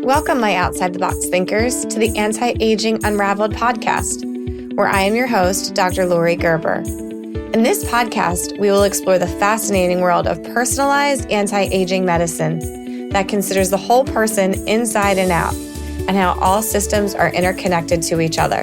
Welcome, my outside the box thinkers, to the Anti-Aging Unraveled podcast, where I am your host, Dr. Lori Gerber. In this podcast, we will explore the fascinating world of personalized anti-aging medicine that considers the whole person inside and out, and how all systems are interconnected to each other.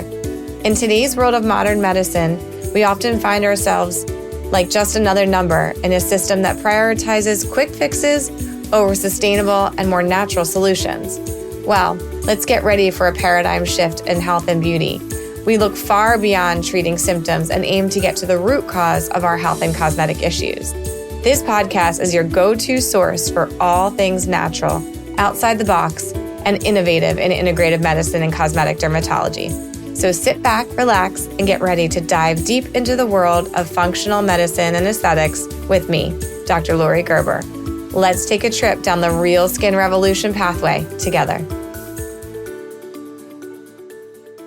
In today's world of modern medicine, we often find ourselves like just another number in a system that prioritizes quick fixes over sustainable and more natural solutions. Well, let's get ready for a paradigm shift in health and beauty. We look far beyond treating symptoms and aim to get to the root cause of our health and cosmetic issues. This podcast is your go-to source for all things natural, outside the box, and innovative in integrative medicine and cosmetic dermatology. So sit back, relax, and get ready to dive deep into the world of functional medicine and aesthetics with me, Dr. Lori Gerber. Let's take a trip down the real skin revolution pathway together.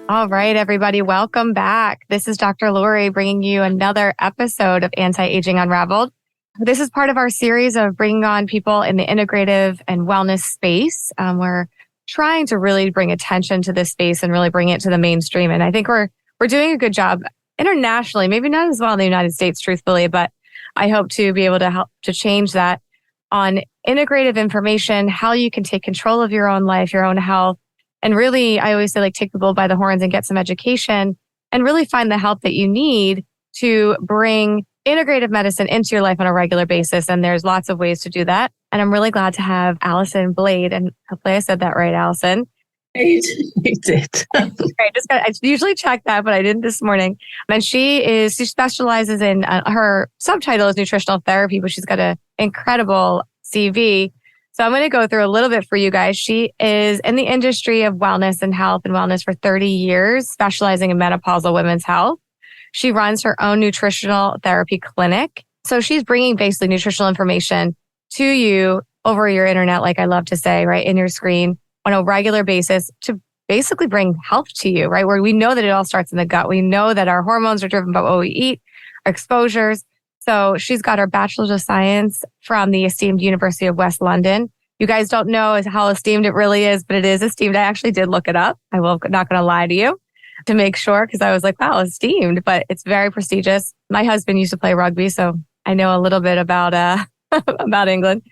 All right, everybody, welcome back. This is Dr. Lori bringing you another episode of Anti-Aging Unraveled. This is part of our series of bringing on people in the integrative and wellness space. We're trying to really bring attention to this space and really bring it to the mainstream. And I think we're doing a good job internationally, maybe not as well in the United States, truthfully, but I hope to be able to help to change that on integrative information, how you can take control of your own life, your own health. And really, I always say, like, take the bull by the horns and get some education and really find the help that you need to bring integrative medicine into your life on a regular basis. And there's lots of ways to do that. And I'm really glad to have Alison Bladh. And hopefully I said that right, Alison. You did. I usually check that, but I didn't this morning. And she specializes in, her subtitle is nutritional therapy, but she's got an incredible CV. So I'm going to go through a little bit for you guys. She is in the industry of wellness and health and wellness for 30 years, specializing in menopausal women's health. She runs her own nutritional therapy clinic. So she's bringing basically nutritional information to you over your internet, like I love to say, right, in your screen on a regular basis to basically bring health to you, right? Where we know that it all starts in the gut. We know that our hormones are driven by what we eat, our exposures. So she's got her Bachelor's of Science from the esteemed University of West London. You guys don't know how esteemed it really is, but it is esteemed. I actually did look it up. I'm not going to lie to you to make sure, because I was like, wow, esteemed, but it's very prestigious. My husband used to play rugby, so I know a little bit about about England.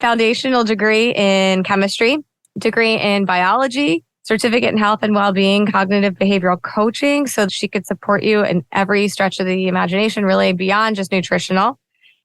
Foundational degree in chemistry, degree in biology, certificate in health and well-being, cognitive behavioral coaching, so that she could support you in every stretch of the imagination, really beyond just nutritional.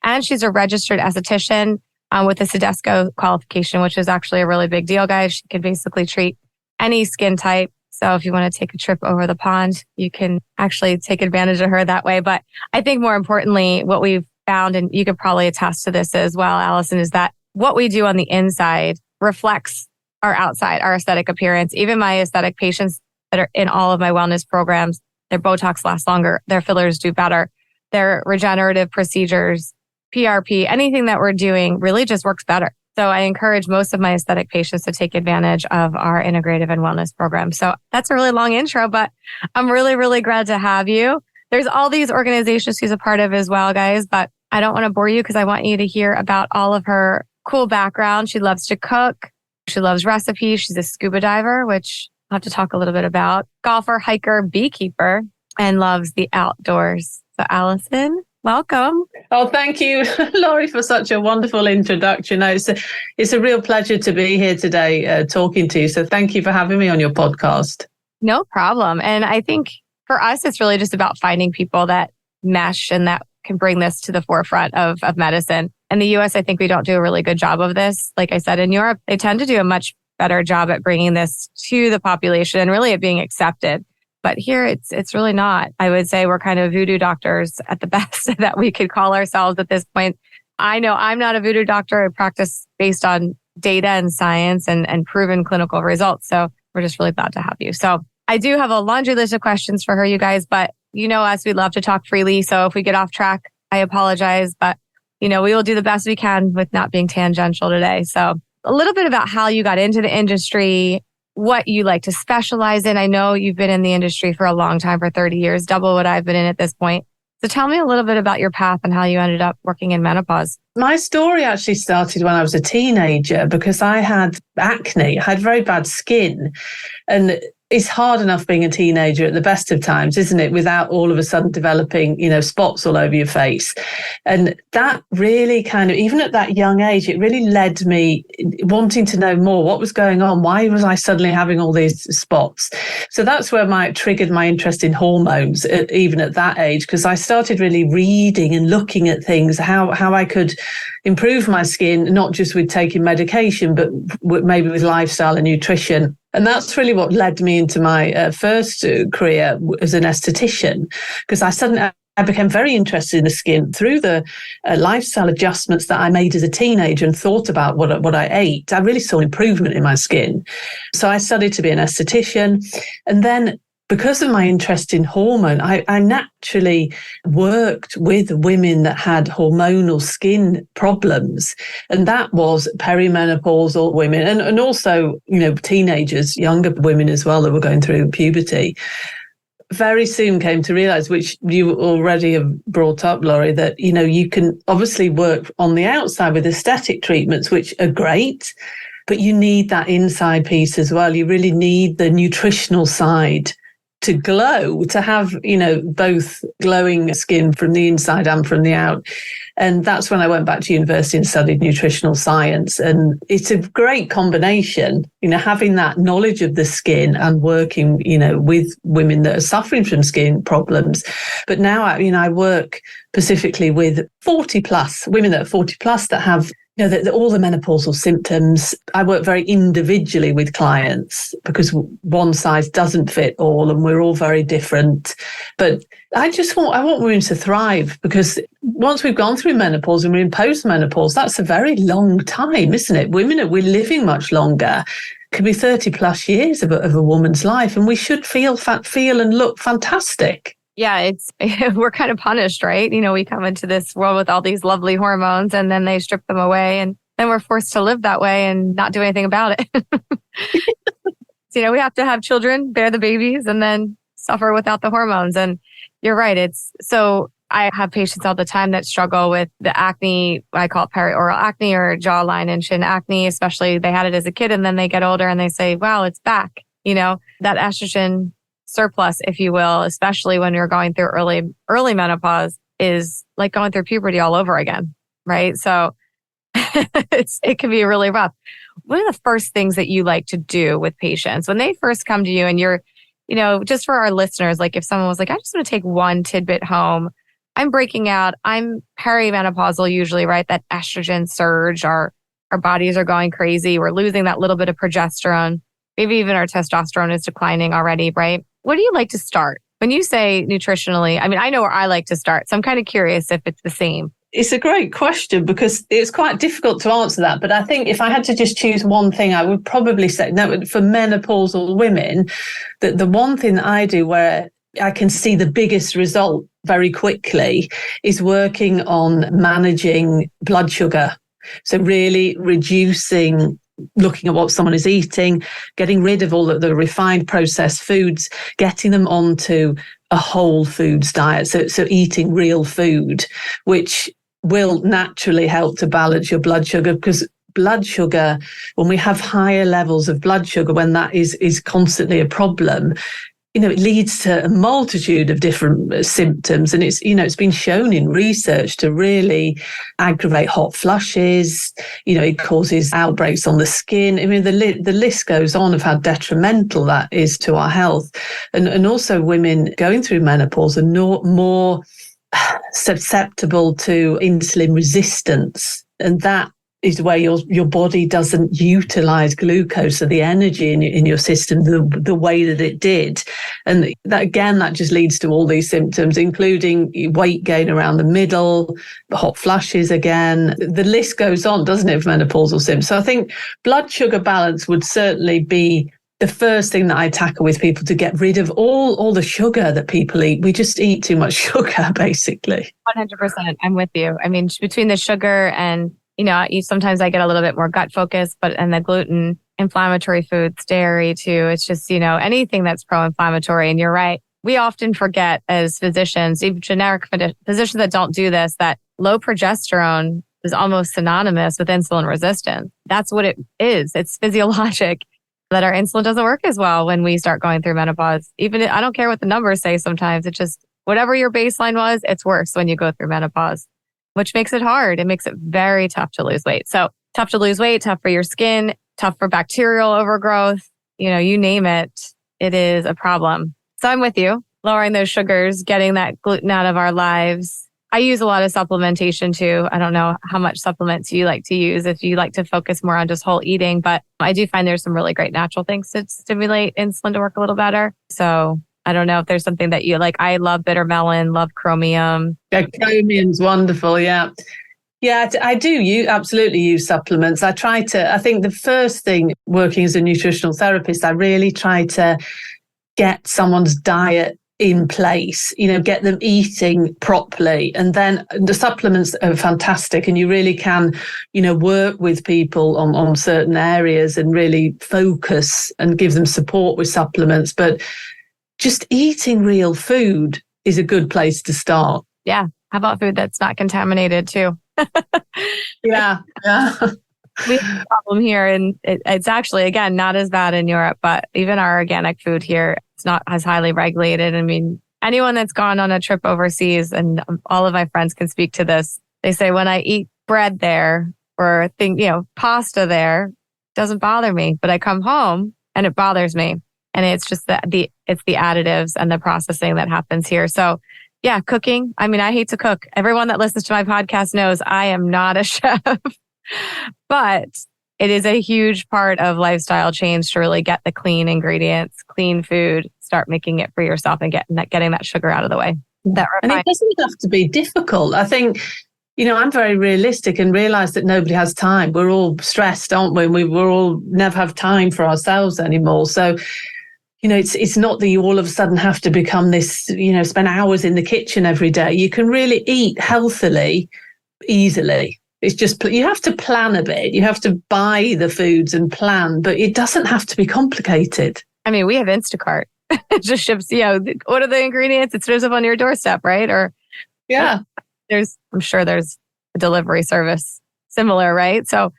And she's a registered esthetician with a Cedesco qualification, which is actually a really big deal, guys. She can basically treat any skin type. So if you want to take a trip over the pond, you can actually take advantage of her that way. But I think more importantly, what we've found, and you could probably attest to this as well, Alison, is that what we do on the inside reflects our outside, our aesthetic appearance. Even my aesthetic patients that are in all of my wellness programs, their Botox lasts longer, their fillers do better, their regenerative procedures, PRP, anything that we're doing really just works better. So I encourage most of my aesthetic patients to take advantage of our integrative and wellness program. So that's a really long intro, but I'm really, really glad to have you. There's all these organizations she's a part of as well, guys, but I don't want to bore you because I want you to hear about all of her cool background. She loves to cook. She loves recipes. She's a scuba diver, which I'll have to talk a little bit about. Golfer, hiker, beekeeper, and loves the outdoors. So Alison, welcome. Oh, thank you, Laurie, for such a wonderful introduction. It's a real pleasure to be here today talking to you. So thank you for having me on your podcast. No problem. And I think for us, it's really just about finding people that mesh and that can bring this to the forefront of medicine. In the US, I think we don't do a really good job of this. Like I said, in Europe, they tend to do a much better job at bringing this to the population and really it being accepted. But here, it's really not. I would say we're kind of voodoo doctors at the best that we could call ourselves at this point. I know I'm not a voodoo doctor. I practice based on data and science and proven clinical results. So we're just really glad to have you. So I do have a laundry list of questions for her, you guys, but you know us, we love to talk freely. So if we get off track, I apologize, but we will do the best we can with not being tangential today. So a little bit about how you got into the industry, what you like to specialize in. I know you've been in the industry for a long time, for 30 years, double what I've been in at this point. So tell me a little bit about your path and how you ended up working in menopause. My story actually started when I was a teenager because I had acne. I had very bad skin. And it's hard enough being a teenager at the best of times, isn't it? Without all of a sudden developing, spots all over your face. And that really kind of, even at that young age, it really led me wanting to know more. What was going on? Why was I suddenly having all these spots? So that's where triggered my interest in hormones, even at that age, because I started really reading and looking at things, how I could improve my skin, not just with taking medication, but maybe with lifestyle and nutrition. And that's really what led me into my first career as an esthetician, because I became very interested in the skin through the lifestyle adjustments that I made as a teenager and thought about what I ate. I really saw an improvement in my skin. So I studied to be an esthetician. And then because of my interest in hormone, I naturally worked with women that had hormonal skin problems. And that was perimenopausal women and also, teenagers, younger women as well that were going through puberty. Very soon came to realize, which you already have brought up, Laurie, that, you can obviously work on the outside with aesthetic treatments, which are great, but you need that inside piece as well. You really need the nutritional side to glow, to have, both glowing skin from the inside and from the out. And that's when I went back to university and studied nutritional science. And it's a great combination, having that knowledge of the skin and working, with women that are suffering from skin problems. But now, I work specifically with 40 plus, women that are 40 plus that have all the menopausal symptoms. I work very individually with clients because one size doesn't fit all and we're all very different. But I want women to thrive, because once we've gone through menopause and we're in postmenopause, that's a very long time, isn't it? We're living much longer. It could be 30 plus years of a woman's life, and we should feel and look fantastic. Yeah, we're kind of punished, right? We come into this world with all these lovely hormones and then they strip them away and then we're forced to live that way and not do anything about it. So, we have to have children, bear the babies, and then suffer without the hormones. And you're right. So I have patients all the time that struggle with the acne. I call it perioral acne or jawline and chin acne, especially they had it as a kid and then they get older and they say, wow, it's back. That estrogen surplus, if you will, especially when you're going through early menopause, is like going through puberty all over again, right? So it can be really rough. One of the first things that you like to do with patients when they first come to you, and you're, just for our listeners, like if someone was like, I just want to take one tidbit home, I'm breaking out, I'm perimenopausal usually, right? That estrogen surge, our bodies are going crazy, we're losing that little bit of progesterone, maybe even our testosterone is declining already, right? Where do you like to start? When you say nutritionally, I know where I like to start. So I'm kind of curious if it's the same. It's a great question because it's quite difficult to answer that. But I think if I had to just choose one thing, I would probably say that for menopausal women, that the one thing that I do where I can see the biggest result very quickly is working on managing blood sugar. So really looking at what someone is eating, getting rid of all the refined processed foods, getting them onto a whole foods diet. So eating real food, which will naturally help to balance your blood sugar, because blood sugar, when we have higher levels of blood sugar, when that is constantly a problem, it leads to a multitude of different symptoms. And it's been shown in research to really aggravate hot flushes. It causes outbreaks on the skin. The list goes on of how detrimental that is to our health. And also women going through menopause are more susceptible to insulin resistance. And that is where your body doesn't utilize glucose or the energy in your system the way that it did. And that just leads to all these symptoms, including weight gain around the middle, hot flushes again. The list goes on, doesn't it, for menopausal symptoms? So I think blood sugar balance would certainly be the first thing that I tackle with people, to get rid of all the sugar that people eat. We just eat too much sugar, basically. 100%. I'm with you. Between the sugar and sometimes I get a little bit more gut focused, and the gluten, inflammatory foods, dairy too. It's just, anything that's pro-inflammatory. And you're right. we often forget as physicians, even generic physicians that don't do this, that low progesterone is almost synonymous with insulin resistance. That's what it is. It's physiologic that our insulin doesn't work as well when we start going through menopause. I don't care what the numbers say sometimes. It just, whatever your baseline was, it's worse when you go through menopause, which makes it hard. It makes it very tough to lose weight. So tough to lose weight, tough for your skin, tough for bacterial overgrowth. You name it, it is a problem. So I'm with you, lowering those sugars, getting that gluten out of our lives. I use a lot of supplementation too. I don't know how much supplements you like to use if you like to focus more on just whole eating, but I do find there's some really great natural things to stimulate insulin to work a little better. So I don't know if there's something that you like. I love bitter melon, love chromium. Yeah, chromium's wonderful. Yeah. Yeah, I do. You absolutely use supplements. I think the first thing working as a nutritional therapist, I really try to get someone's diet in place, get them eating properly. And then the supplements are fantastic, and you really can, work with people on certain areas and really focus and give them support with supplements. But just eating real food is a good place to start. Yeah. How about food that's not contaminated too? Yeah. We have a problem here, and it's actually, again, not as bad in Europe, but even our organic food here, it's not as highly regulated. I mean, anyone that's gone on a trip overseas, and all of my friends can speak to this, they say when I eat bread there or pasta there, it doesn't bother me, but I come home and it bothers me. And it's just it's the additives and the processing that happens here. So yeah, cooking. I mean, I hate to cook. Everyone that listens to my podcast knows I am not a chef. But it is a huge part of lifestyle change to really get the clean ingredients, clean food, start making it for yourself and getting that sugar out of the way. And it doesn't have to be difficult. I think, I'm very realistic and realize that nobody has time. We're all stressed, aren't we? We're all never have time for ourselves anymore. So, it's not that you all of a sudden have to become this, spend hours in the kitchen every day. You can really eat healthily, easily. It's just, you have to plan a bit. You have to buy the foods and plan, but it doesn't have to be complicated. I mean, we have Instacart. It just ships, order the ingredients. It shows up on your doorstep, right? Or yeah, I'm sure there's a delivery service similar, right? So,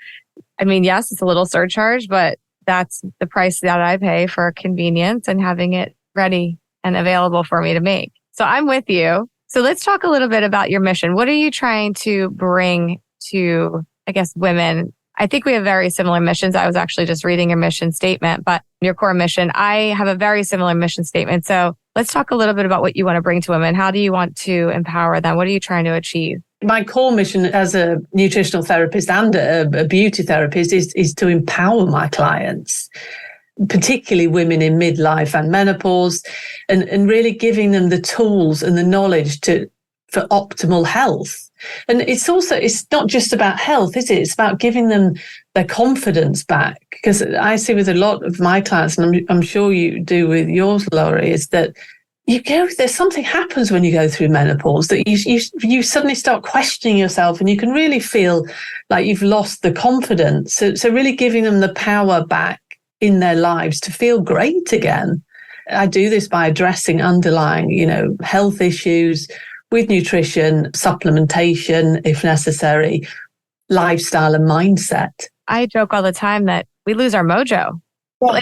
I mean, yes, it's a little surcharge, but that's the price that I pay for convenience and having it ready and available for me to make. So I'm with you. So let's talk a little bit about your mission. What are you trying to bring to, I guess, women? I think we have very similar missions. I was actually just reading your mission statement, but your core mission, I have a very similar mission statement. So let's talk a little bit about what you want to bring to women. How do you want to empower them? What are you trying to achieve? My core mission as a nutritional therapist and a beauty therapist is to empower my clients, particularly women in midlife and menopause, and really giving them the tools and the knowledge for optimal health. And it's not just about health, is it? It's about giving them their confidence back. Because I see with a lot of my clients, and I'm sure you do with yours, Laurie, is that there's something happens when you go through menopause that you suddenly start questioning yourself, and you can really feel like you've lost the confidence. So really giving them the power back in their lives to feel great again. I do this by addressing underlying, health issues with nutrition, supplementation, if necessary, lifestyle and mindset. I joke all the time that we lose our mojo. Yeah,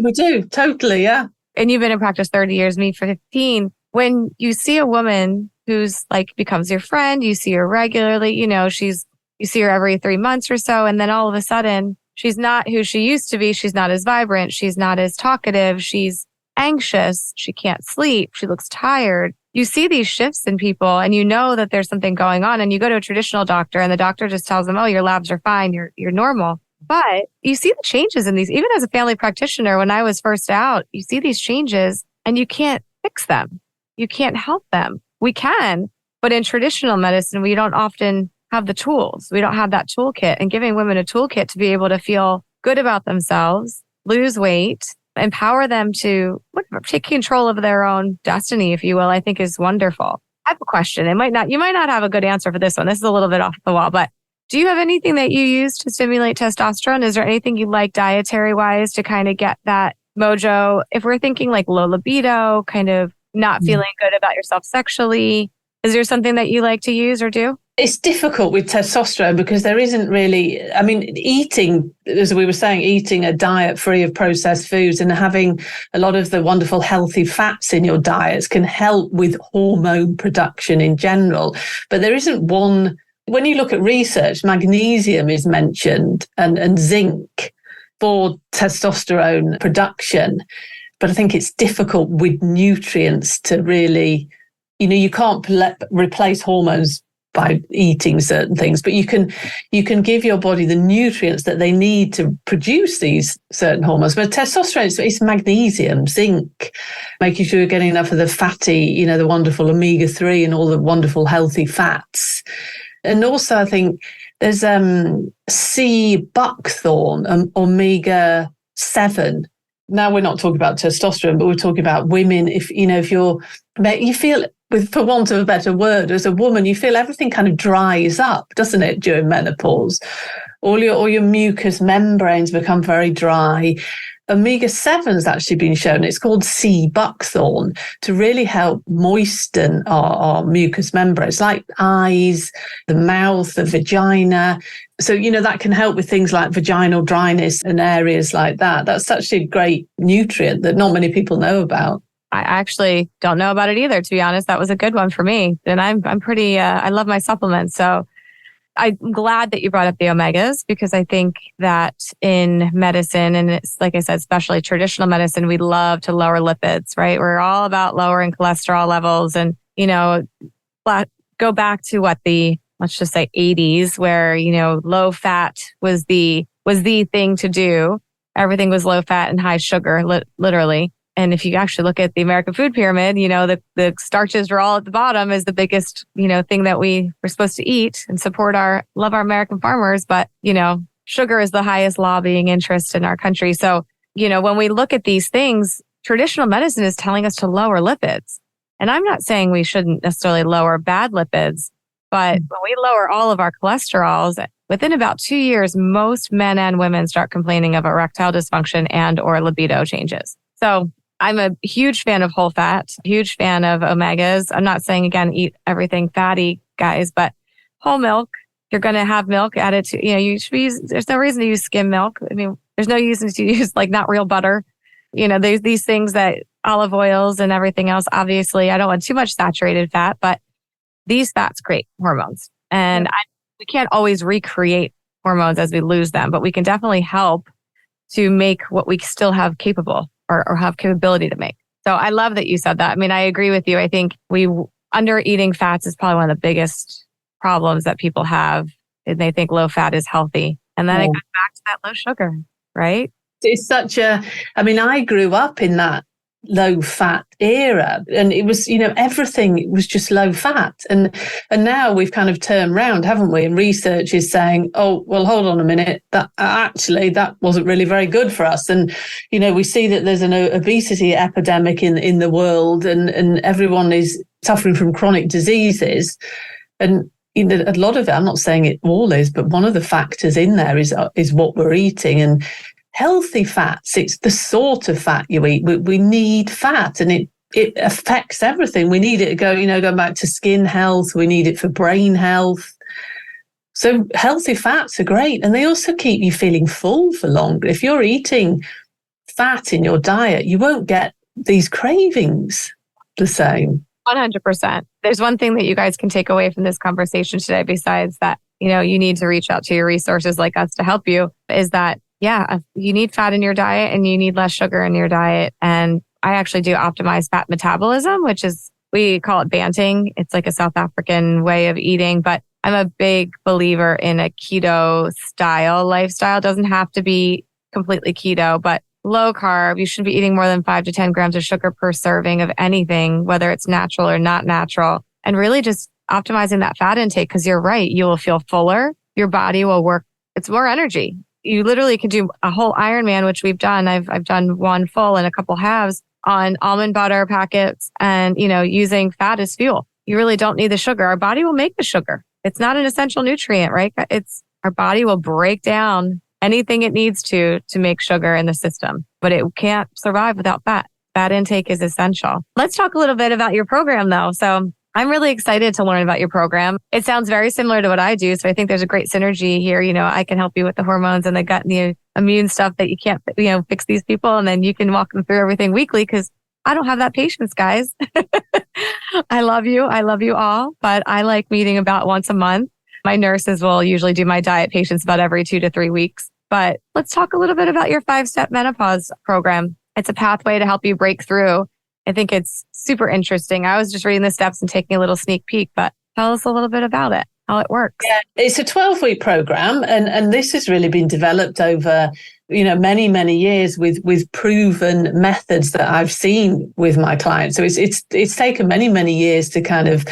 we do. Totally. Yeah. And you've been in practice 30 years, me for 15. When you see a woman who's becomes your friend, you see her regularly, you see her every 3 months or so. And then all of a sudden she's not who she used to be. She's not as vibrant. She's not as talkative. She's anxious. She can't sleep. She looks tired. You see these shifts in people, and you know that there's something going on, and you go to a traditional doctor and the doctor just tells them, oh, your labs are fine. You're normal. But you see the changes in these, even as a family practitioner, when I was first out, you see these changes and you can't fix them. You can't help them. We can, but in traditional medicine, we don't often have the tools. We don't have that toolkit, and giving women a toolkit to be able to feel good about themselves, lose weight, empower them to take control of their own destiny, if you will, I think is wonderful. I have a question. You might not have a good answer for this one. This is a little bit off the wall, but do you have anything that you use to stimulate testosterone? Is there anything you like dietary wise to kind of get that mojo? If we're thinking like low libido, kind of not feeling good about yourself sexually. Is there something that you like to use or do? It's difficult with testosterone because there isn't really, I mean, eating, as we were saying, eating a diet free of processed foods and having a lot of the wonderful healthy fats in your diets can help with hormone production in general. But there isn't one, when you look at research, magnesium is mentioned and zinc for testosterone production. But I think it's difficult with nutrients to really, you can't replace hormones by eating certain things, but you can give your body the nutrients that they need to produce these certain hormones. But testosterone, it's magnesium, zinc, making sure you're getting enough of the fatty, the wonderful omega-3 and all the wonderful healthy fats. And also I think there's sea buckthorn, omega-7. Now we're not talking about testosterone, but we're talking about women. If you feel, for want of a better word, as a woman, you feel everything kind of dries up, doesn't it, during menopause? All your mucous membranes become very dry. Omega-7 has actually been shown, it's called sea buckthorn, to really help moisten our mucous membranes, like eyes, the mouth, the vagina. So, that can help with things like vaginal dryness and areas like that. That's such a great nutrient that not many people know about. I actually don't know about it either, to be honest. That was a good one for me. And I'm pretty, I love my supplements. So I'm glad that you brought up the omegas, because I think that in medicine, and it's like I said, especially traditional medicine, we love to lower lipids, right? We're all about lowering cholesterol levels and, go back to let's just say 80s, where, low fat was the thing to do. Everything was low fat and high sugar, literally. And if you actually look at the American food pyramid, the starches are all at the bottom is the biggest, thing that we're supposed to eat and love our American farmers. But, sugar is the highest lobbying interest in our country. So, when we look at these things, traditional medicine is telling us to lower lipids. And I'm not saying we shouldn't necessarily lower bad lipids, but when we lower all of our cholesterols, within about 2 years, most men and women start complaining of erectile dysfunction and or libido changes. So I'm a huge fan of whole fat, huge fan of omegas. I'm not saying, again, eat everything fatty, guys, but whole milk, you're going to have milk added to, you should use, there's no reason to use skim milk. I mean, there's no reason to use not real butter. There's these things that olive oils and everything else. Obviously, I don't want too much saturated fat, but these fats create hormones. And we can't always recreate hormones as we lose them, but we can definitely help to make what we still have capable or have capability to make. So I love that you said that. I mean, I agree with you. I think under eating fats is probably one of the biggest problems that people have. And they think low fat is healthy. And then it goes back to that low sugar, right? It's I grew up in that low fat era, and it was, everything was just low fat. And now we've kind of turned round, haven't we? And research is saying, oh, well, hold on a minute, that wasn't really very good for us. And, we see that there's an obesity epidemic in the world, and everyone is suffering from chronic diseases. And, a lot of it, I'm not saying it all is, but one of the factors in there is what we're eating. And healthy fats, it's the sort of fat you eat. We need fat, and it affects everything. We need it to go back to skin health. We need it for brain health. So healthy fats are great, and they also keep you feeling full for longer. If you're eating fat in your diet, you won't get these cravings the same. 100%. There's one thing that you guys can take away from this conversation today, besides that, you need to reach out to your resources like us to help you, is that you need fat in your diet and you need less sugar in your diet. And I actually do optimized fat metabolism, which is, we call it banting. It's like a South African way of eating, but I'm a big believer in a keto style lifestyle. It doesn't have to be completely keto, but low carb. You shouldn't be eating more than 5 to 10 grams of sugar per serving of anything, whether it's natural or not natural, and really just optimizing that fat intake. Because you're right, you will feel fuller. Your body will work. It's more energy. You literally can do a whole Ironman, which we've done. I've done one full and a couple halves on almond butter packets and, using fat as fuel. You really don't need the sugar. Our body will make the sugar. It's not an essential nutrient, right? Our body will break down anything it needs to make sugar in the system, but it can't survive without fat. that intake is essential. Let's talk a little bit about your program though. So I'm really excited to learn about your program. It sounds very similar to what I do. So I think there's a great synergy here. I can help you with the hormones and the gut and the immune stuff that you can't, fix these people. And then you can walk them through everything weekly because I don't have that patience, guys. I love you. I love you all, but I like meeting about once a month. My nurses will usually do my diet patients about every 2 to 3 weeks. But let's talk a little bit about your 5-step menopause program. It's a pathway to help you break through. I think it's super interesting. I was just reading the steps and taking a little sneak peek, but tell us a little bit about it, how it works. Yeah, it's a 12-week program, and this has really been developed over many, many years with proven methods that I've seen with my clients. So it's taken many, many years to kind of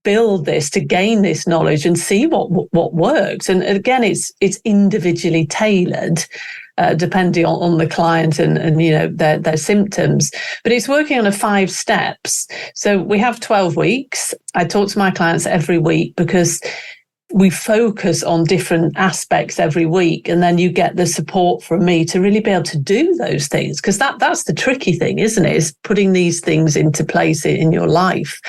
build this, to gain this knowledge and see what works. And again, it's individually tailored, depending on the client and their symptoms. But it's working on a 5 steps. So we have 12 weeks. I talk to my clients every week because we focus on different aspects every week, and then you get the support from me to really be able to do those things, because that's the tricky thing, isn't it? Is putting these things into place in your life.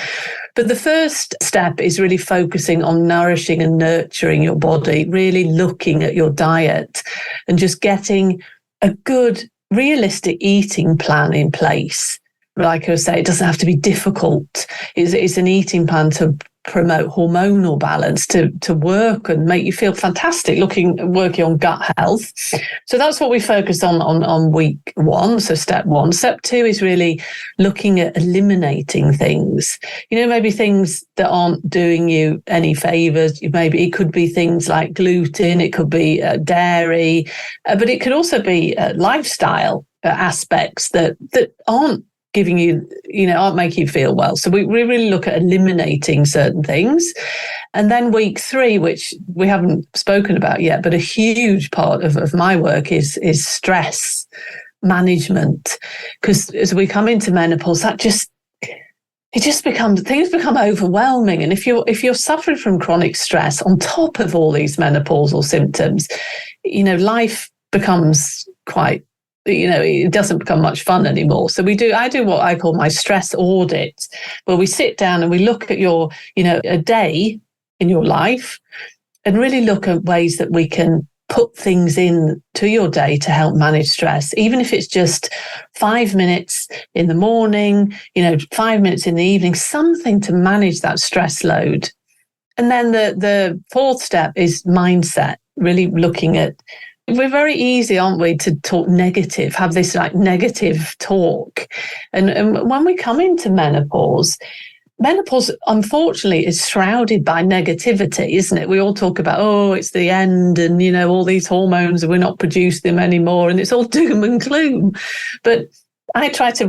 But the first step is really focusing on nourishing and nurturing your body, really looking at your diet and just getting a good, realistic eating plan in place. Like I say, it doesn't have to be difficult. It's an eating plan to promote hormonal balance, to work and make you feel fantastic working on gut health. So that's what we focus on week 1. So step 1. Step 2 is really looking at eliminating things, maybe things that aren't doing you any favors. Maybe it could be things like gluten, it could be dairy, but it could also be lifestyle aspects that aren't giving you, aren't making you feel well. So we really look at eliminating certain things. And then week 3, which we haven't spoken about yet, but a huge part of my work is stress management. Because as we come into menopause, things become overwhelming. And if you're suffering from chronic stress on top of all these menopausal symptoms, life becomes quite, it doesn't become much fun anymore. So I do what I call my stress audit, where we sit down and we look at your, a day in your life and really look at ways that we can put things in to your day to help manage stress, even if it's just 5 minutes in the morning, 5 minutes in the evening, something to manage that stress load. And then the 4th step is mindset, really looking at, we're very easy, aren't we, to talk negative, have this like negative talk. And when we come into menopause, unfortunately, is shrouded by negativity, isn't it? We all talk about, it's the end and, all these hormones, and we're not producing them anymore, and it's all doom and gloom. But I try to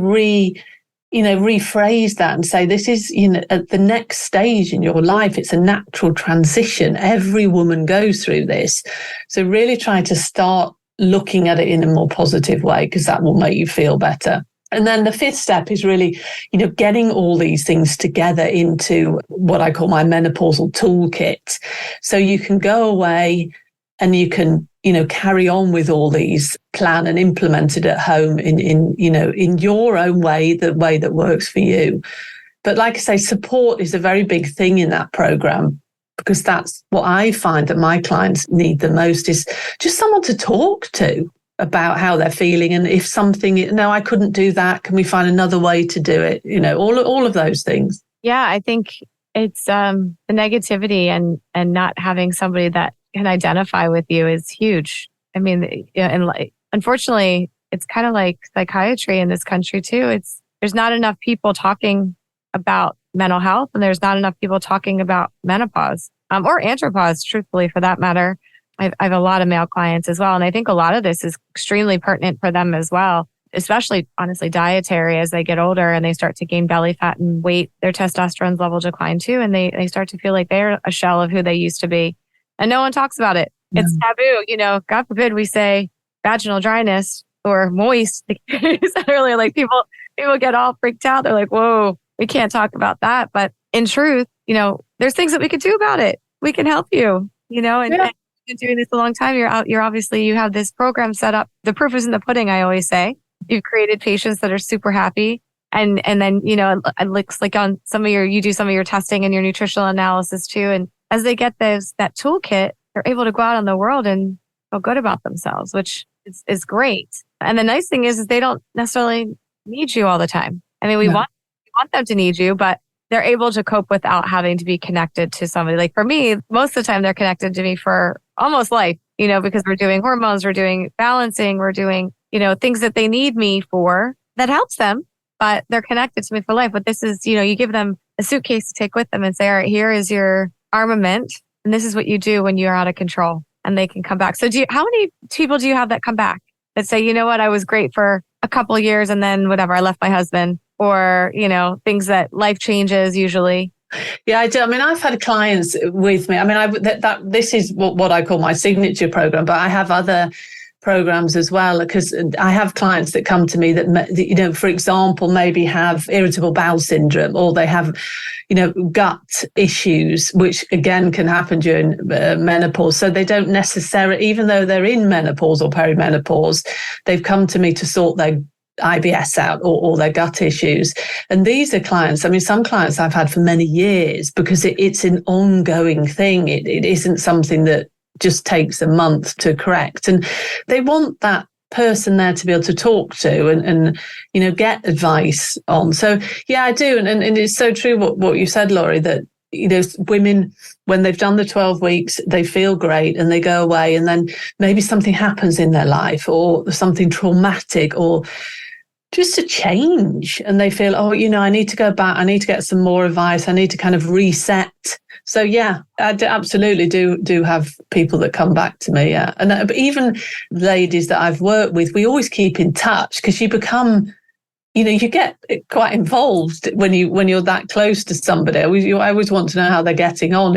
rephrase that and say, this is, at the next stage in your life, it's a natural transition. Every woman goes through this. So really try to start looking at it in a more positive way, because that will make you feel better. And then the 5th step is really, getting all these things together into what I call my menopausal toolkit. So you can go away and you can, carry on with all these, plan and implement it at home in your own way, the way that works for you. But like I say, support is a very big thing in that program, because that's what I find that my clients need the most, is just someone to talk to about how they're feeling. And if something, no, I couldn't do that, can we find another way to do it? All of those things. Yeah, I think it's the negativity and not having somebody that can identify with you is huge. I mean, unfortunately, it's kind of like psychiatry in this country too. There's not enough people talking about mental health, and there's not enough people talking about menopause or andropause, truthfully, for that matter. I have a lot of male clients as well. And I think a lot of this is extremely pertinent for them as well, especially, honestly, dietary. As they get older and they start to gain belly fat and weight, their testosterone level decline too. And they start to feel like they're a shell of who they used to be. And no one talks about it. Yeah. It's taboo. God forbid we say vaginal dryness or moist. Earlier, like people get all freaked out. They're like, whoa, we can't talk about that. But in truth, there's things that we could do about it. We can help you, and you've been doing this a long time. You're obviously, you have this program set up. The proof is in the pudding, I always say. You've created patients that are super happy. And then, it looks like on you do some of your testing and your nutritional analysis too. And as they get that toolkit, they're able to go out in the world and feel good about themselves, which is great. And the nice thing is they don't necessarily need you all the time. I mean, we want them to need you, but they're able to cope without having to be connected to somebody. Like for me, most of the time they're connected to me for almost life, because we're doing hormones, we're doing balancing, we're doing, things that they need me for that helps them, but they're connected to me for life. But this is, you give them a suitcase to take with them and say, all right, here is your armament. And this is what you do when you're out of control, and they can come back. So how many people do you have that come back that say, you know what, I was great for a couple of years and then whatever, I left my husband, or, things that life changes usually? Yeah, I do. I mean, I've had clients with me. I mean, this is what I call my signature program, but I have other programs as well, because I have clients that come to me that, for example, maybe have irritable bowel syndrome, or they have, gut issues, which again can happen during menopause. So they don't necessarily, even though they're in menopause or perimenopause, they've come to me to sort their IBS out or their gut issues. And these are clients, I mean, some clients I've had for many years, because it's an ongoing thing. It isn't something that just takes a month to correct. And they want that person there to be able to talk to and get advice on. So yeah, I do. And it's so true what you said, Laurie, that women, when they've done the 12 weeks, they feel great and they go away, and then maybe something happens in their life, or something traumatic, or just a change, and they feel, I need to go back, I need to get some more advice, I need to kind of reset. So yeah, I absolutely do have people that come back to me. Yeah, and but even ladies that I've worked with, we always keep in touch, because you become, you get quite involved when you're that close to somebody. I always want to know how they're getting on,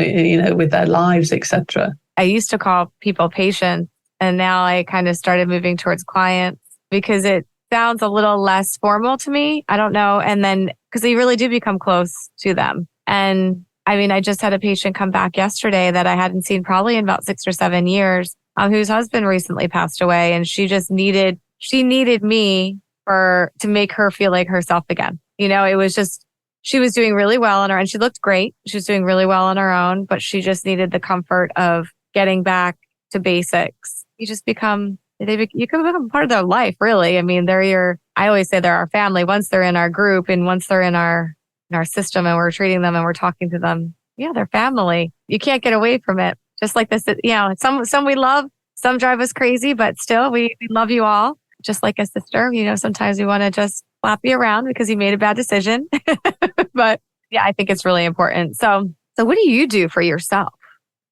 with their lives, etc. I used to call people patients, and now I kind of started moving towards clients, because it sounds a little less formal to me. I don't know. And then, because you really do become close to them. And I mean, I just had a patient come back yesterday that I hadn't seen probably in about 6 or 7 years, whose husband recently passed away. And she needed me to make her feel like herself again. It was just, she was doing really well on her, and she looked great. She was doing really well on her own, but she just needed the comfort of getting back to basics. You can become part of their life, really. I mean, I always say they're our family. Once they're in our group, and once they're in our system, and we're treating them and we're talking to them, yeah, they're family. You can't get away from it. Just like this, some we love, some drive us crazy, but still we love you all. Just like a sister, sometimes we want to just slap you around because you made a bad decision. But yeah, I think it's really important. So what do you do for yourself?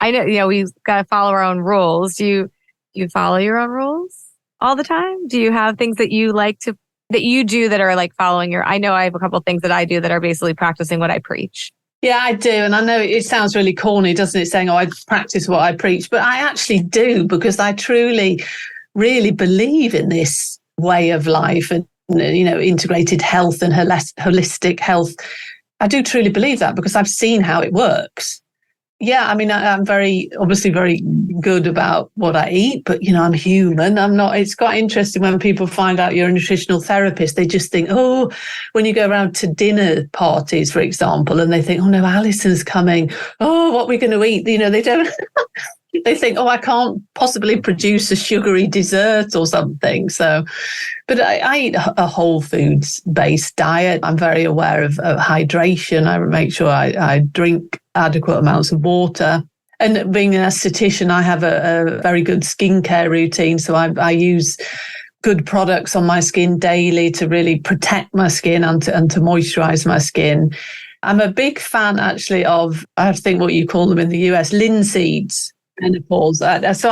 I know, we've got to follow our own rules. Do you follow your own rules all the time? Do you have things that you do that are like following I know I have a couple of things that I do that are basically practicing what I preach. Yeah, I do. And I know it sounds really corny, doesn't it? Saying, I practice what I preach, but I actually do, because I truly, really believe in this way of life and, integrated health and holistic health. I do truly believe that, because I've seen how it works. Yeah, I mean, I'm obviously very good about what I eat, but, I'm human. I'm not. It's quite interesting when people find out you're a nutritional therapist. They just think, when you go around to dinner parties, for example, and they think, oh no, Alison's coming. Oh, what are we going to eat? They don't. They think, I can't possibly produce a sugary dessert or something. So, but I eat a whole foods based diet. I'm very aware of hydration. I make sure I drink adequate amounts of water. And being an esthetician, I have a very good skincare routine. So I use good products on my skin daily to really protect my skin and to moisturize my skin. I'm a big fan, actually, of, I think what you call them in the US, linseeds. Menopause. That's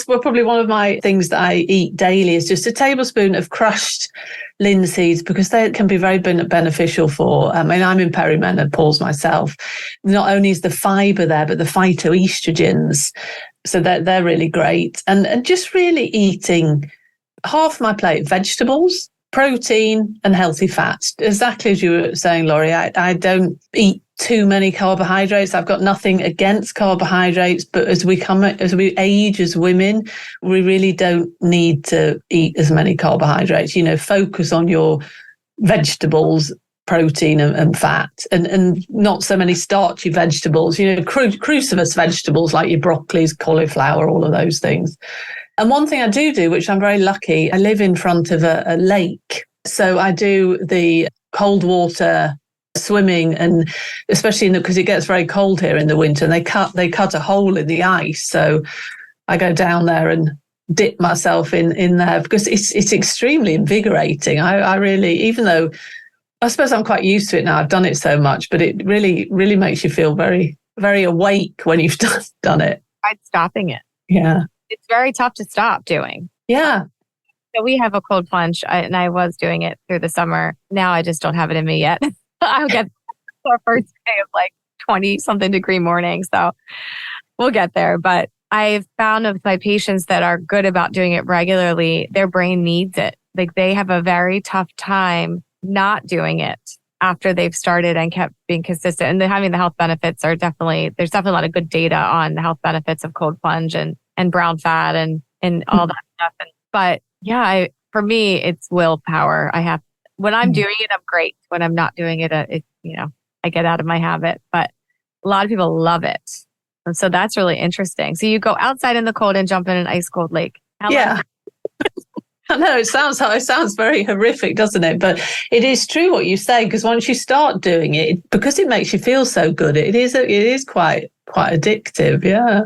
probably one of my things that I eat daily, is just a tablespoon of crushed linseeds, because they can be very beneficial for, I'm in perimenopause myself. Not only is the fiber there, but the phytoestrogens. So they're really great. And just really eating half my plate vegetables. protein and healthy fats. Exactly as you were saying, Laurie, I don't eat too many carbohydrates. I've got nothing against carbohydrates, but as we age as women, we really don't need to eat as many carbohydrates. Focus on your vegetables, protein and fat, and not so many starchy vegetables, cruciferous vegetables like your broccolis, cauliflower, all of those things. And one thing I do, which I'm very lucky, I live in front of a lake. So I do the cold water swimming, and especially because it gets very cold here in the winter, and they cut a hole in the ice. So I go down there and dip myself in there because it's extremely invigorating. I really, even though I suppose I'm quite used to it now, I've done it so much, but it really, really makes you feel very, very awake when you've done it. Tried stopping it. Yeah. It's very tough to stop doing. Yeah. So we have a cold plunge, and I was doing it through the summer. Now I just don't have it in me yet. I'll get our first day of like 20-something degree morning. So we'll get there. But I've found of my patients that are good about doing it regularly, their brain needs it. Like they have a very tough time not doing it after they've started and kept being consistent. And having the health benefits there's definitely a lot of good data on the health benefits of cold plunge and brown fat and all that stuff. But yeah, for me, it's willpower. When I'm doing it, I'm great. When I'm not doing it, I get out of my habit. But a lot of people love it. And so that's really interesting. So you go outside in the cold and jump in an ice cold lake. Yeah. I know it sounds very horrific, doesn't it? But it is true what you say, because once you start doing it, because it makes you feel so good, it is quite addictive. Yeah.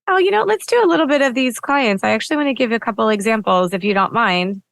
Oh, let's do a little bit of these clients. I actually want to give you a couple examples, if you don't mind.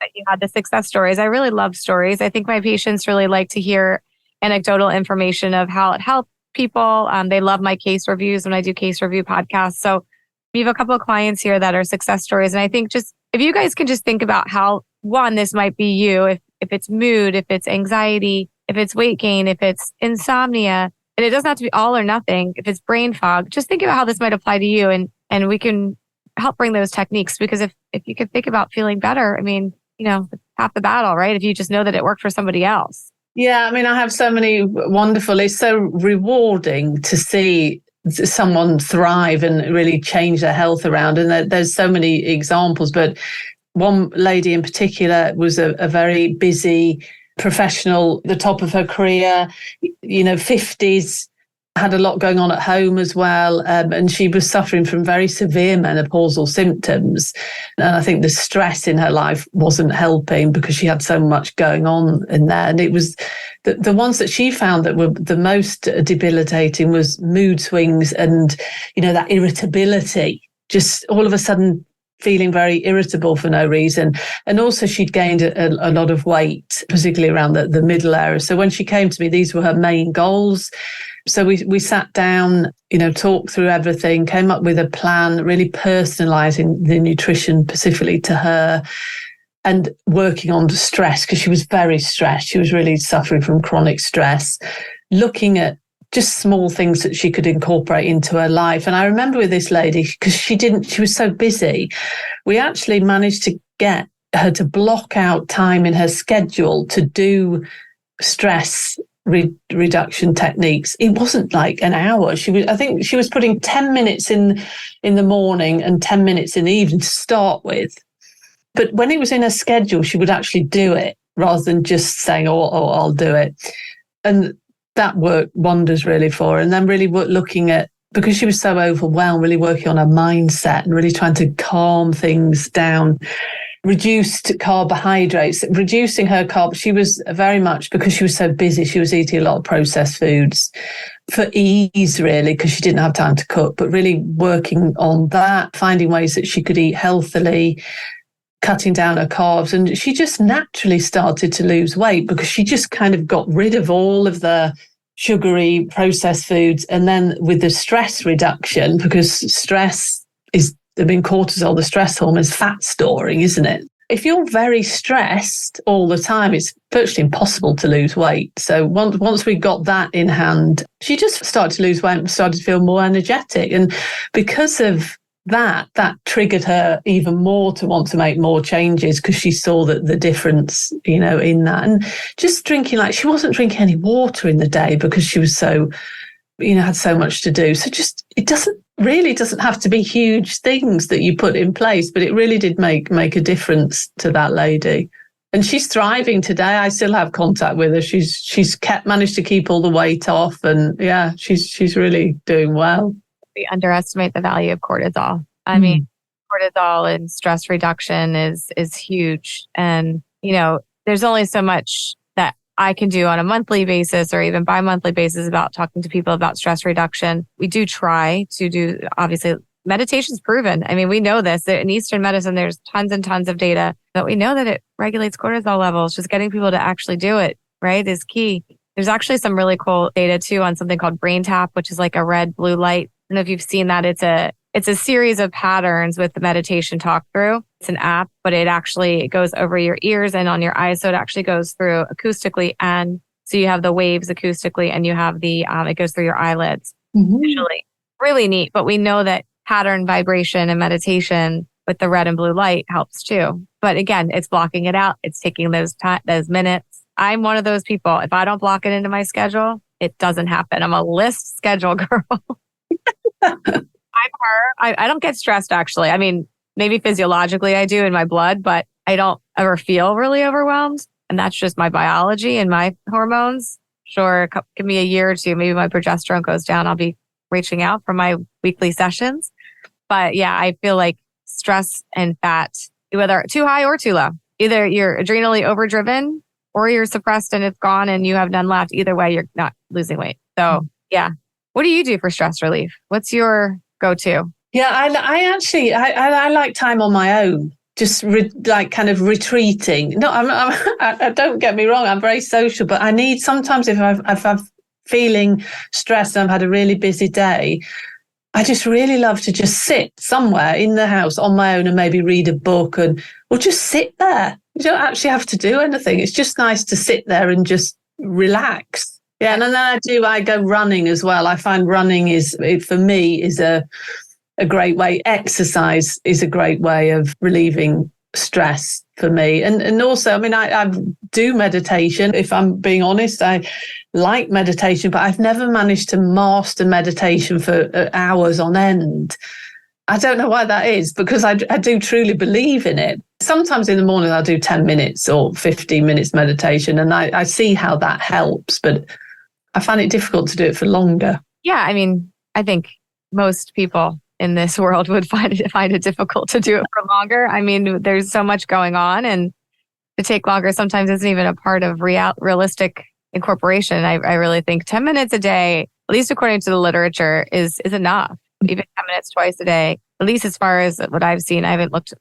That you had the success stories. I really love stories. I think my patients really like to hear anecdotal information of how it helped people. They love my case reviews when I do case review podcasts. So we have a couple of clients here that are success stories. And I think if you guys can just think about how, one, this might be you, if it's mood, if it's anxiety, if it's weight gain, if it's insomnia, and it doesn't have to be all or nothing. If it's brain fog, just think about how this might apply to you, and we can help bring those techniques, because if you could think about feeling better, half the battle, right? If you just know that it worked for somebody else. Yeah. I have so many wonderful, it's so rewarding to see someone thrive and really change their health around. And there's so many examples, but one lady in particular was a very busy professional, the top of her career, 50s, had a lot going on at home as well. And she was suffering from very severe menopausal symptoms. And I think the stress in her life wasn't helping because she had so much going on in there. And it was the ones that she found that were the most debilitating was mood swings and, that irritability, just all of a sudden feeling very irritable for no reason. And also she'd gained a lot of weight, particularly around the middle area. So when she came to me, these were her main goals. So we sat down, talked through everything, came up with a plan, really personalizing the nutrition specifically to her and working on the stress, because she was very stressed. She was really suffering from chronic stress, looking at just small things that she could incorporate into her life. And I remember with this lady, because she was so busy, we actually managed to get her to block out time in her schedule to do stress reduction techniques. It wasn't like an hour. I think she was putting 10 minutes in the morning and 10 minutes in the evening to start with. But when it was in her schedule, she would actually do it rather than just saying, oh, I'll do it. And that worked wonders really for her. And then really looking at, because she was so overwhelmed, really working on her mindset and really trying to calm things down. Reduced carbohydrates, reducing her carbs. She was very much, because she was so busy, she was eating a lot of processed foods for ease, really, because she didn't have time to cook, but really working on that, finding ways that she could eat healthily, cutting down her carbs. And she just naturally started to lose weight because she just kind of got rid of all of the sugary processed foods. And then with the stress reduction, because stress is, cortisol, the stress hormone, is fat storing, isn't it? If you're very stressed all the time, it's virtually impossible to lose weight. So once we got that in hand, she just started to lose weight and started to feel more energetic. And because of that triggered her even more to want to make more changes, because she saw that the difference, in that. And just drinking, like, she wasn't drinking any water in the day because she was so, had so much to do. So just, it doesn't have to be huge things that you put in place, but it really did make a difference to that lady. And she's thriving today. I still have contact with her. She's managed to keep all the weight off, and yeah, she's really doing well. We underestimate the value of cortisol. I mean, cortisol and stress reduction is huge. And, there's only so much that I can do on a monthly basis or even bi-monthly basis about talking to people about stress reduction. We do try to do, obviously, meditation's proven. I mean, we know this. In Eastern medicine, there's tons and tons of data that we know that it regulates cortisol levels. Just getting people to actually do it, right, is key. There's actually some really cool data too on something called Brain Tap, which is like a red blue light. I don't know if you've seen that. It's a series of patterns with the meditation talk through. It's an app, but it goes over your ears and on your eyes. So it actually goes through acoustically. And so you have the waves acoustically, and you have it goes through your eyelids visually. Really neat. But we know that pattern vibration and meditation with the red and blue light helps too. But again, it's blocking it out. It's taking those minutes. I'm one of those people. If I don't block it into my schedule, it doesn't happen. I'm a list schedule girl. I'm her. I don't get stressed, actually. I mean, maybe physiologically I do in my blood, but I don't ever feel really overwhelmed. And that's just my biology and my hormones. Sure, give me a year or two, maybe my progesterone goes down. I'll be reaching out for my weekly sessions. But yeah, I feel like stress and fat, whether too high or too low, either you're adrenally overdriven or you're suppressed and it's gone and you have none left. Either way, you're not losing weight. So yeah. What do you do for stress relief? What's your go-to? Yeah, I like time on my own, just kind of retreating. No, I don't get me wrong. I'm very social, but I need sometimes if I'm feeling stressed and I've had a really busy day, I just really love to just sit somewhere in the house on my own and maybe read a book or just sit there. You don't actually have to do anything. It's just nice to sit there and just relax. Yeah, and then I go running as well. I find running for me is a great way. Exercise is a great way of relieving stress for me. And also, I mean, I do meditation. If I'm being honest, I like meditation, but I've never managed to master meditation for hours on end. I don't know why that is, because I do truly believe in it. Sometimes in the morning I'll do 10 minutes or 15 minutes meditation, and I see how that helps, but I find it difficult to do it for longer. Yeah, I mean, I think most people in this world would find it difficult to do it for longer. I mean, there's so much going on, and to take longer sometimes isn't even a part of realistic incorporation. I really think 10 minutes a day, at least according to the literature, is enough. Even 10 minutes twice a day, at least as far as what I've seen. I haven't looked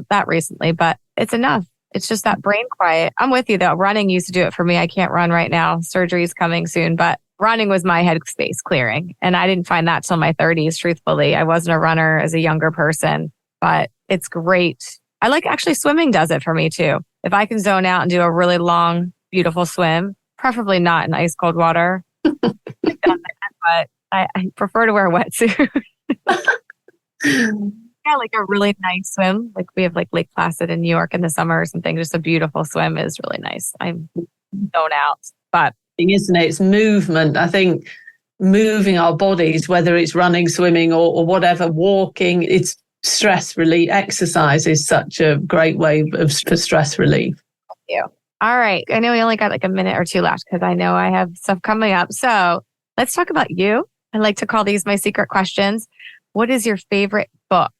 that recently, but it's enough. It's just that brain quiet. I'm with you though. Running used to do it for me. I can't run right now. Surgery's coming soon, but running was my headspace clearing. And I didn't find that till my 30s, truthfully. I wasn't a runner as a younger person, but it's great. I like actually swimming does it for me too. If I can zone out and do a really long, beautiful swim, preferably not in ice cold water, but I prefer to wear a wetsuit. Yeah, like a really nice swim. Like we have like Lake Placid in New York in the summer or something. Just a beautiful swim is really nice. I'm zone out. But isn't it? It's movement. I think moving our bodies, whether it's running, swimming or whatever, walking, it's stress relief. Exercise is such a great way for stress relief. Thank you. All right. I know we only got like a minute or two left because I know I have stuff coming up. So let's talk about you. I like to call these my secret questions. What is your favorite book?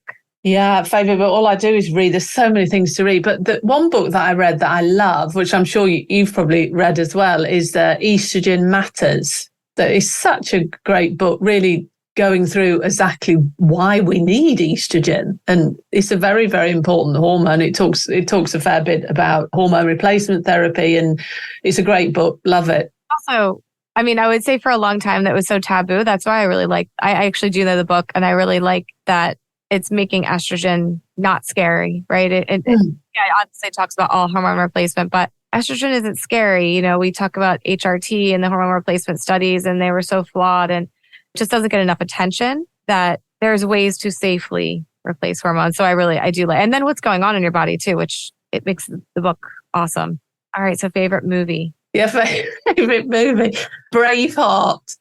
Yeah, favorite book. All I do is read. There's so many things to read. But the one book that I read that I love, which I'm sure you've probably read as well, is Estrogen Matters. That is such a great book, really going through exactly why we need estrogen. And it's a very, very important hormone. It talks a fair bit about hormone replacement therapy, and it's a great book. Love it. Also, I mean, I would say for a long time that was so taboo. That's why I actually do know the book, and I really like that it's making estrogen not scary, right? Obviously it talks about all hormone replacement, but estrogen isn't scary. You know, we talk about HRT and the hormone replacement studies, and they were so flawed and just doesn't get enough attention that there's ways to safely replace hormones. So I do like, and then what's going on in your body too, which it makes the book awesome. All right. So favorite movie. Yeah, favorite movie. Braveheart.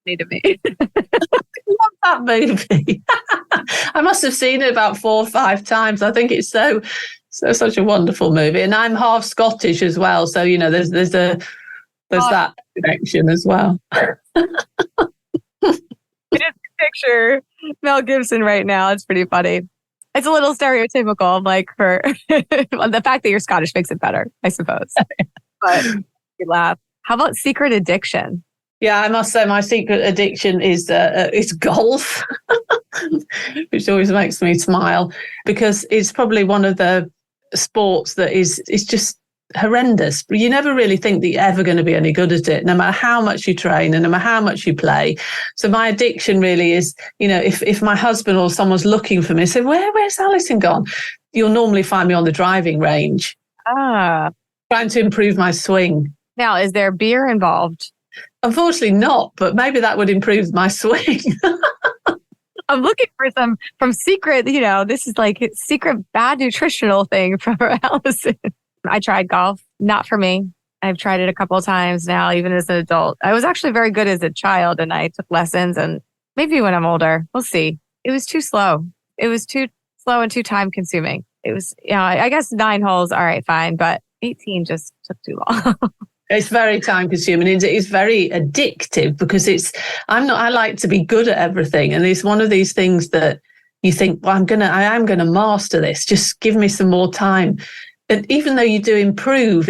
Need to be. Love that movie. I must have seen it about 4 or 5 times. I think it's such a wonderful movie. And I'm half Scottish as well. So, there's that connection as well. I just picture Mel Gibson right now. It's pretty funny. It's a little stereotypical, like for the fact that you're Scottish makes it better, I suppose. But you laugh. How about secret addiction? Yeah, I must say my secret addiction is golf, which always makes me smile because it's probably one of the sports that is just horrendous. You never really think that you're ever going to be any good at it, no matter how much you train and no matter how much you play. So my addiction really is, if my husband or someone's looking for me, say, where's Alison gone? You'll normally find me on the driving range. Trying to improve my swing. Now, is there beer involved? Unfortunately not, but maybe that would improve my swing. I'm looking for some from secret, this is like secret bad nutritional thing from Alison. I tried golf, not for me. I've tried it a couple of times now, even as an adult. I was actually very good as a child and I took lessons, and maybe when I'm older, we'll see. It was too slow. It was too slow and too time consuming. It was, I guess 9 holes, all right, fine, but 18 just took too long. It's very time consuming. It's very addictive because I like to be good at everything. And it's one of these things that you think, well, I am going to master this. Just give me some more time. And even though you do improve,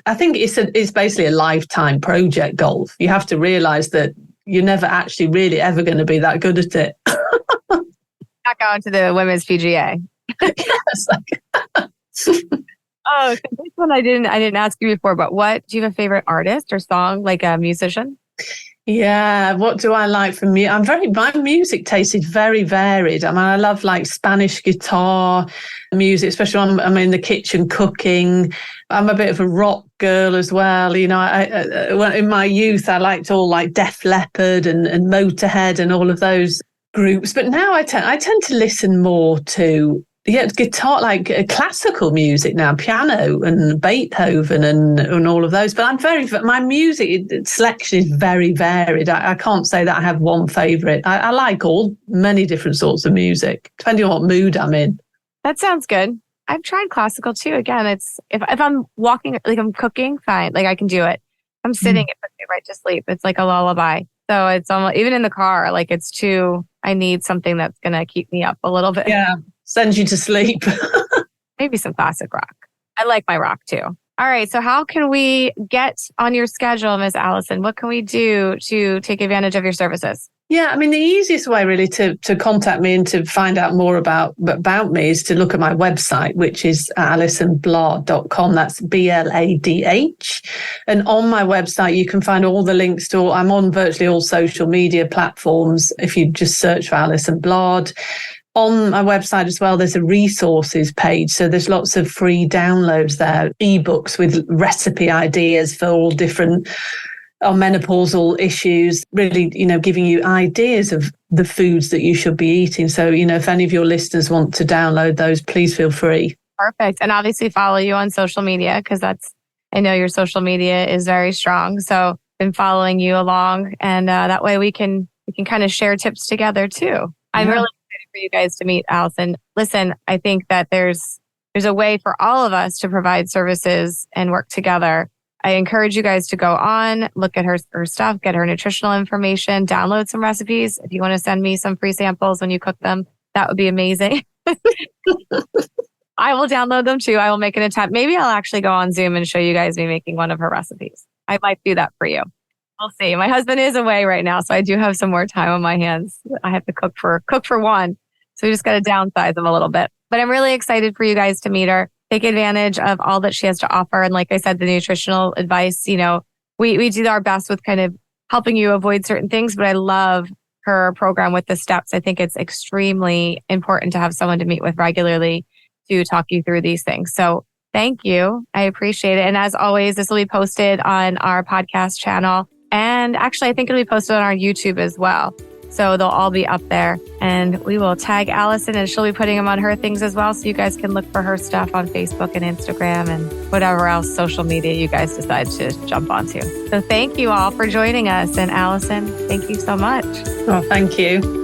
I think it's basically a lifetime project, golf. You have to realize that you're never actually really ever going to be that good at it. Not going to the women's PGA. Yes. Oh, this one I didn't ask you before, but do you have a favorite artist or song, like a musician? Yeah, what do I like from me? My music taste is very varied. I mean, I love like Spanish guitar music, especially when I'm in the kitchen cooking. I'm a bit of a rock girl as well. In my youth, I liked all like Def Leppard and Motorhead and all of those groups. But now I tend to listen more to guitar, like classical music now, piano and Beethoven and all of those. But my music selection is very varied. I can't say that I have one favourite. I like many different sorts of music, depending on what mood I'm in. That sounds good. I've tried classical too. Again, it's if I'm walking, like I'm cooking, fine. Like I can do it. I'm sitting, it puts me right to sleep. It's like a lullaby. So it's almost, even in the car, like I need something that's going to keep me up a little bit. Yeah. Sends you to sleep. Maybe some classic rock. I like my rock too. All right. So how can we get on your schedule, Ms. Alison? What can we do to take advantage of your services? Yeah, I mean, the easiest way really to contact me and to find out more about me is to look at my website, which is alisonbladh.com. That's BLADH. And on my website, you can find all the links to I'm on virtually all social media platforms. If you just search for Alison Bladh. On my website as well, there's a resources page. So there's lots of free downloads there, ebooks with recipe ideas for all different menopausal issues, really, giving you ideas of the foods that you should be eating. So, if any of your listeners want to download those, please feel free. Perfect. And obviously follow you on social media because I know your social media is very strong. So been following you along and that way we can kind of share tips together too. I'm really excited for you guys to meet Alison. Listen, I think that there's a way for all of us to provide services and work together. I encourage you guys to go on, look at her stuff, get her nutritional information, download some recipes. If you want to send me some free samples when you cook them, that would be amazing. I will download them too. I will make an attempt. Maybe I'll actually go on Zoom and show you guys me making one of her recipes. I might do that for you. We'll see. My husband is away right now, so I do have some more time on my hands. I have to cook for one. So we just got to downsize them a little bit. But I'm really excited for you guys to meet her. Take advantage of all that she has to offer. And like I said, the nutritional advice, we do our best with kind of helping you avoid certain things, but I love her program with the steps. I think it's extremely important to have someone to meet with regularly to talk you through these things. So thank you. I appreciate it. And as always, this will be posted on our podcast channel. And actually, I think it'll be posted on our YouTube as well. So they'll all be up there, and we will tag Alison, and she'll be putting them on her things as well. So you guys can look for her stuff on Facebook and Instagram and whatever else social media you guys decide to jump onto. So thank you all for joining us. And Alison, thank you so much. Oh, thank you.